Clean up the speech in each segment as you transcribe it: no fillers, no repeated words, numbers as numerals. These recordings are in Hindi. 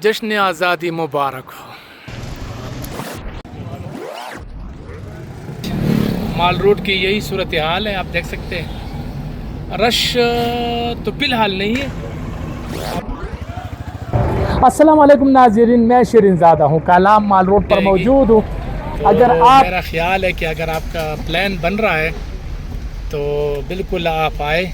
जश्न आज़ादी मुबारक हो। माल रोड की यही सूरत हाल है, आप देख सकते हैं। रश तो फ़िलहाल नहीं है। अस्सलाम वालेकुम नाज़रीन, मैं शिरीन ज़ादा हूँ, कालाम माल रोड पर मौजूद हूँ। तो अगर आप मेरा ख्याल है कि अगर आपका प्लान बन रहा है तो बिल्कुल आप आए।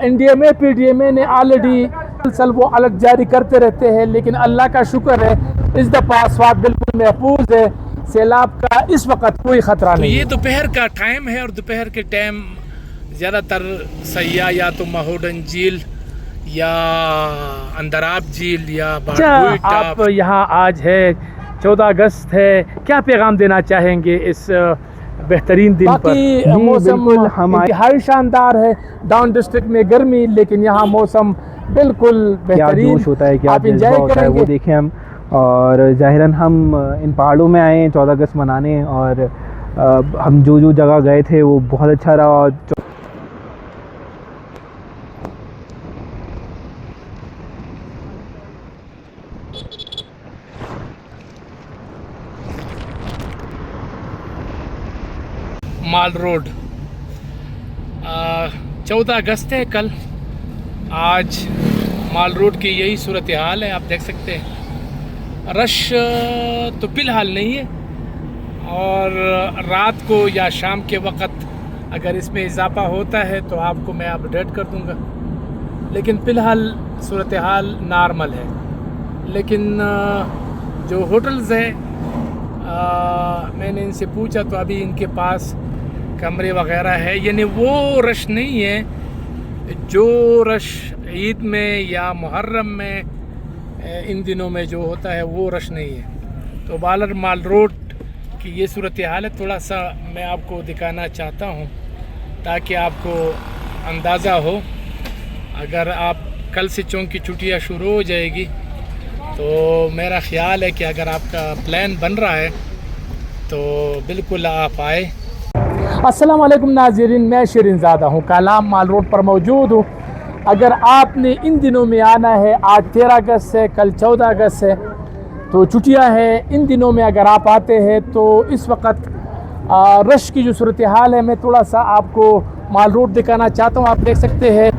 NDMA PDMA ने ऑलरेडी वो अलग जारी करते रहते हैं, लेकिन अल्लाह का शुक्र है इस दफ़ा स्वाद बिल्कुल महफूज है। सैलाब का इस वक्त कोई ख़तरा नहीं। ये दोपहर का टाइम है और दोपहर के टाइम ज़्यादातर सयाह या तो महोडन झील या अंदराब झील या आप यहाँ आज है 14 अगस्त है, क्या पैगाम देना चाहेंगे इस बेहतरीन दिन पर? मौसम इंतहाई शानदार है। डाउन डिस्ट्रिक्ट में गर्मी, लेकिन यहाँ मौसम बिल्कुल बेहतरीन जोश होता है, क्या जज्बा होता है वो देखें हम। और ज़ाहिरन हम इन पहाड़ों में आए हैं 14 अगस्त मनाने, और हम जो जगह गए थे वो बहुत अच्छा रहा। माल रोड 14 अगस्त है कल। आज माल रोड की यही सूरत हाल है, आप देख सकते हैं। रश तो फ़िलहाल नहीं है, और रात को या शाम के वक़्त अगर इसमें इजाफ़ा होता है तो आपको मैं अपडेट कर दूंगा, लेकिन फ़िलहाल सूरत हाल नॉर्मल है। लेकिन जो होटल्स हैं, मैंने इनसे पूछा तो अभी इनके पास कमरे वगैरह है, यानी वो रश नहीं है जो रश ईद में या मुहर्रम में इन दिनों में जो होता है, वो रश नहीं है। तो बालर माल रोड की ये सूरत हाल है, थोड़ा सा मैं आपको दिखाना चाहता हूँ ताकि आपको अंदाज़ा हो। अगर आप कल से चौंक की छुट्टियाँ शुरू हो जाएगी तो मेरा ख़्याल है कि अगर आपका प्लान बन रहा है तो बिल्कुल आप आए। अस्सलाम वालेकुम नाज़रीन, मैं शिरीन ज़ादा हूँ, कालाम माल रोड पर मौजूद हूँ। अगर आपने इन दिनों में आना है, आज 13 अगस्त है, कल 14 अगस्त है, तो छुट्टियाँ हैं। इन दिनों में अगर आप आते हैं तो इस वक्त रश की जो सूरत हाल है, मैं थोड़ा सा आपको माल रोड दिखाना चाहता हूँ। आप देख सकते हैं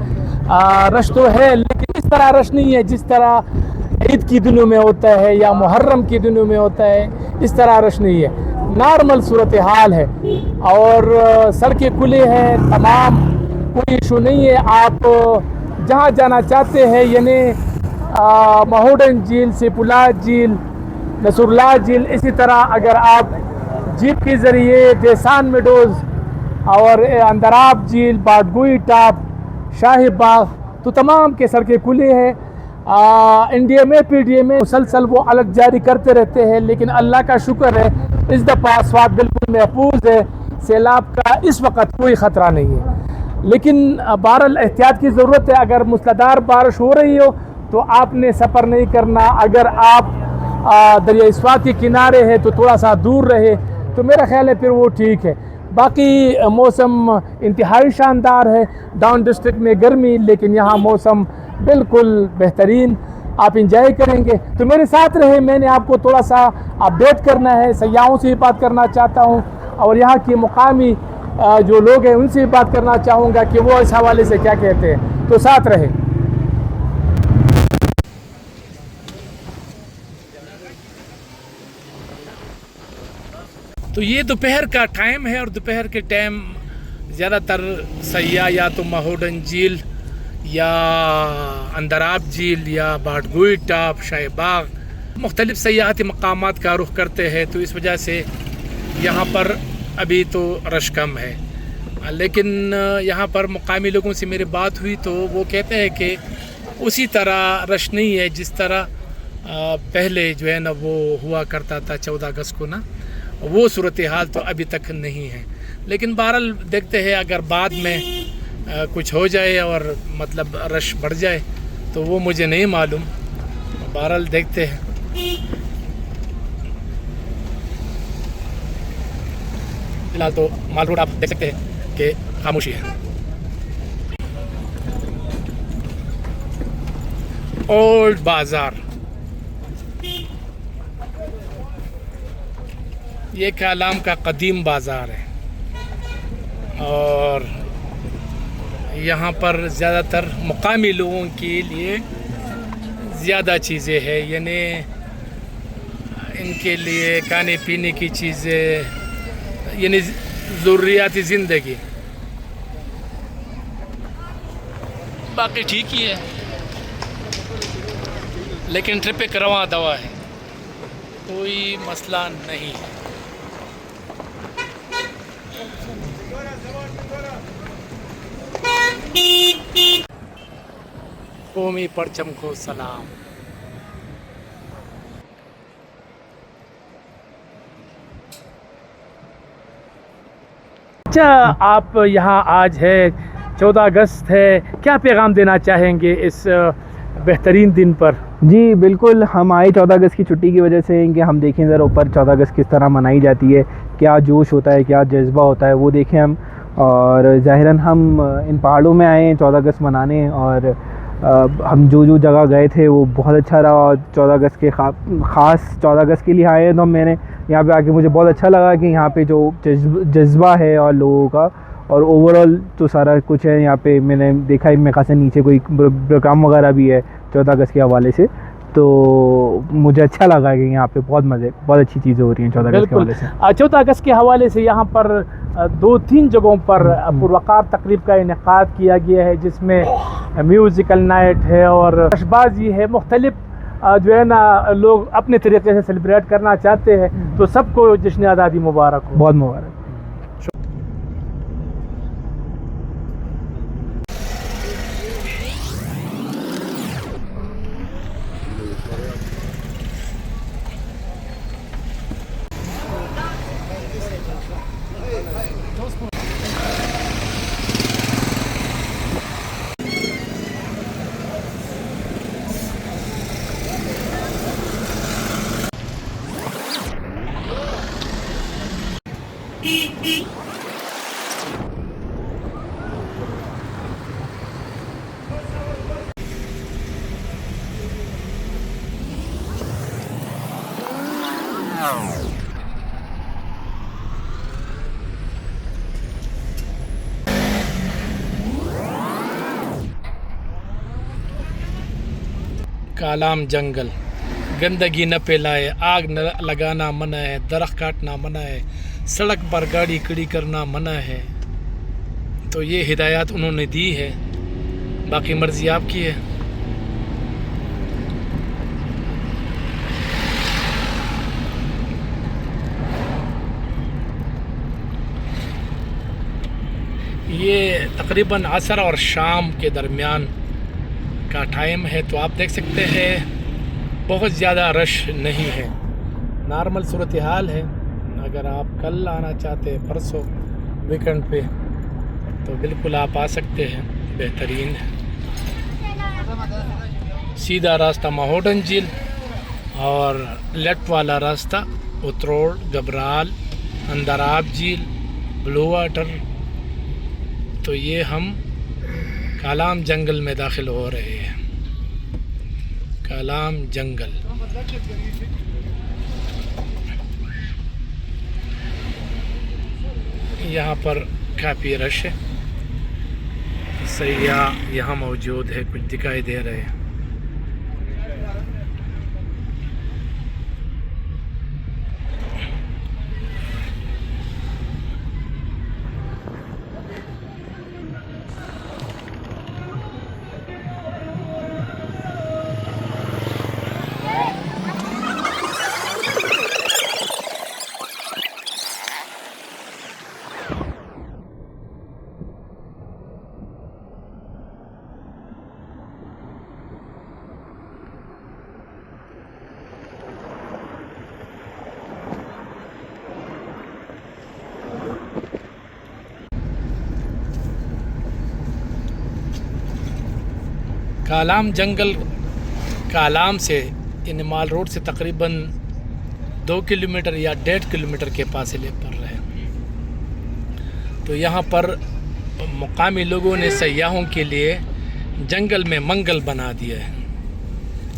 रश तो है, लेकिन इस तरह रश नहीं है जिस तरह ईद की दिनों में होता है या मुहर्रम के दिनों में होता है। इस तरह रश नहीं है, नॉर्मल सूरत हाल है, और सड़कें खुले हैं तमाम, कोई इशू नहीं है। आप जहाँ जाना चाहते हैं, यानी महोडन झील, सिपुला झील, नसरुल्लाह झील, इसी तरह अगर आप जीप के ज़रिए देसान मेडोज़ और अंदराब झील, बाडगुई टॉप, शाही बाग, तो तमाम के सड़कें खुली हैं। NDMA PDMA मुसलसल वो अलग जारी करते रहते हैं, लेकिन अल्लाह का शुक्र है इस दफ़ा स्वाद बिल्कुल महफूज है। सैलाब का इस वक्त कोई ख़तरा नहीं है, लेकिन बहरहाल एहतियात की ज़रूरत है। अगर मूसलाधार बारिश हो रही हो तो आपने सफ़र नहीं करना। अगर आप दरिया स्वात के किनारे है तो थोड़ा सा दूर रहे, तो मेरा ख्याल है फिर वो ठीक है। बाकी मौसम इंतहाई शानदार है। डाउन डिस्ट्रिक्ट में गर्मी, लेकिन यहाँ मौसम बिल्कुल बेहतरीन, आप इंजॉय करेंगे। तो मेरे साथ रहे, मैंने आपको थोड़ा सा अपडेट करना है, सयाहों से भी बात करना चाहता हूँ, और यहाँ के मुकामी जो लोग हैं उनसे भी बात करना चाहूँगा कि वो इस हवाले से क्या कहते हैं। तो साथ रहे। तो ये दोपहर का टाइम है, और दोपहर के टाइम ज़्यादातर सयाह या तो महोडन झील या अंदराब झील या बाडगुई टॉप, शाही बाग, मुख्तलिफ़ सयाहती मकामात का रुख करते हैं। तो इस वजह से यहाँ पर अभी तो रश कम है, लेकिन यहाँ पर मुकामी लोगों से मेरी बात हुई तो वो कहते हैं कि उसी तरह रश नहीं है जिस तरह पहले जो है ना वो हुआ करता था 14 अगस्त को ना, वो सूरत हाल तो अभी तक नहीं है। लेकिन बहरहाल देखते हैं, अगर बाद में कुछ हो जाए और मतलब रश बढ़ जाए तो वो मुझे नहीं मालूम। बहरहाल देखते हैं। फिलहाल तो माल रोड आप देख सकते हैं कि खामोशी है। ओल्ड बाज़ार। ये कालाम का कदीम बाज़ार है और यहाँ पर ज़्यादातर मुकामी लोगों के लिए ज़्यादा चीज़ें हैं, यानी इनके लिए खाने पीने की चीज़ें, यानी ज़रूरियाती ज़िंदगी। बाकी ठीक ही है, लेकिन ट्रिप एक रवां दवा है, कोई मसला नहीं है। कौमी परचम को सलाम। अच्छा, आप यहाँ आज है 14 अगस्त है, क्या पैगाम देना चाहेंगे इस बेहतरीन दिन पर? जी बिल्कुल, हम आए 14 अगस्त की छुट्टी की वजह से कि हम देखें ज़रा ऊपर 14 अगस्त किस तरह मनाई जाती है, क्या जोश होता है, क्या जज्बा होता है, वो देखें हम। और ज़ाहिरन हम इन पहाड़ों में आए हैं 14 अगस्त मनाने, और हम जो जगह गए थे वो बहुत अच्छा रहा। और 14 अगस्त के ख़ास 14 अगस्त के लिए आए हैं, तो मैंने यहाँ पे आके मुझे बहुत अच्छा लगा कि यहाँ पे जो जज्बा है और लोगों का, और ओवरऑल तो सारा कुछ है यहाँ पे। मैंने देखा मेरे ख़ास नीचे कोई प्रोग्राम वगैरह भी है 14 अगस्त के हवाले से, तो मुझे अच्छा लगा कि यहाँ पे बहुत अच्छी चीज़ें हो रही हैं 14 अगस्त के हवाले से। 14 अगस्त के हवाले से यहाँ पर 2-3 जगहों पर पुरवकार तकरीब का इनेकाद किया गया है, जिसमें म्यूज़िकल नाइट है और आतिशबाजी है। मुख्तलिफ जो है ना लोग अपने तरीके से सेलिब्रेट करना चाहते हैं, तो सबको जश्न आज़ादी मुबारक हो। बहुत मुबारक। कालाम जंगल, गंदगी न फैलाए, आग न लगाना मना है, दरख्त काटना मना है, सड़क पर गाड़ी खड़ी करना मना है। तो ये हिदायत उन्होंने दी है, बाकी मर्ज़ी आपकी है। ये तकरीबन असर और शाम के दरमियान का टाइम है, तो आप देख सकते हैं बहुत ज़्यादा रश नहीं है, नॉर्मल सूरत हाल है। अगर आप कल आना चाहते हैं, परसों वीकेंड पे, तो बिल्कुल आप आ सकते हैं। बेहतरीन सीधा रास्ता माहोडन झील और लेफ्ट वाला रास्ता उतरोड़, गबराल, अंदराब झील, ब्लू वाटर। तो ये हम कालाम जंगल में दाखिल हो रहे हैं। कालाम जंगल, यहाँ पर काफ़ी रश है, सैयाह यहाँ मौजूद है, कुछ दिखाई दे रहे हैं। कालाम जंगल कालाम से इन माल रोड से तकरीबन 2 किलोमीटर या 1.5 किलोमीटर के फासले पर है। तो यहाँ पर मुकामी लोगों ने सयाहों के लिए जंगल में मंगल बना दिया है।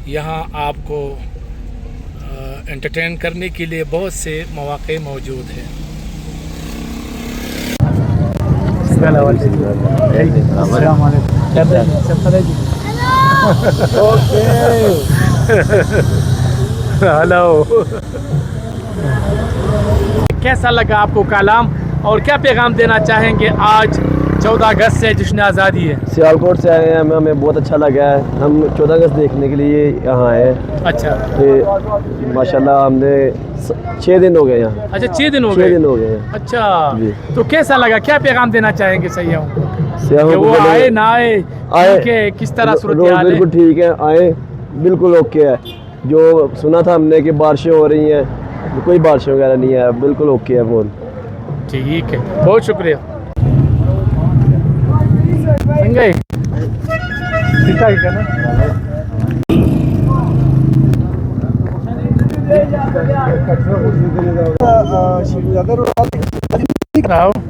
यहाँ आपको एंटरटेन करने के लिए बहुत से मौके मौजूद हैं। हेलो, कैसा लगा आपको कलाम और क्या पैगाम देना चाहेंगे? आज 14 अगस्त से जश्न आज़ादी है। सियालकोट से आए हैं, हमें बहुत अच्छा लगा है। हम 14 अगस्त देखने के लिए यहाँ आए हैं। अच्छा, तो माशाल्लाह हमने 6 दिन हो गए यहाँ। अच्छा 6 दिन हो 6 गए। दिन हो गए हैं। अच्छा, जी। तो कैसा लगा, क्या पैगाम देना चाहेंगे सैयाहों को? सियाहों कि को वो बोले- आए ना आए, आए। कि किस तरह सूरत रोड हाल है? बिल्कुल ठीक है, आए बिल्कुल ओके है। जो सुना था हमने कि बारिशें हो रही हैं, कोई बारिशें वगैरह नहीं है, बिल्कुल ओके है फोन। ठीक है, बहुत शुक्रिया। संगई ठीक ठाक है ना?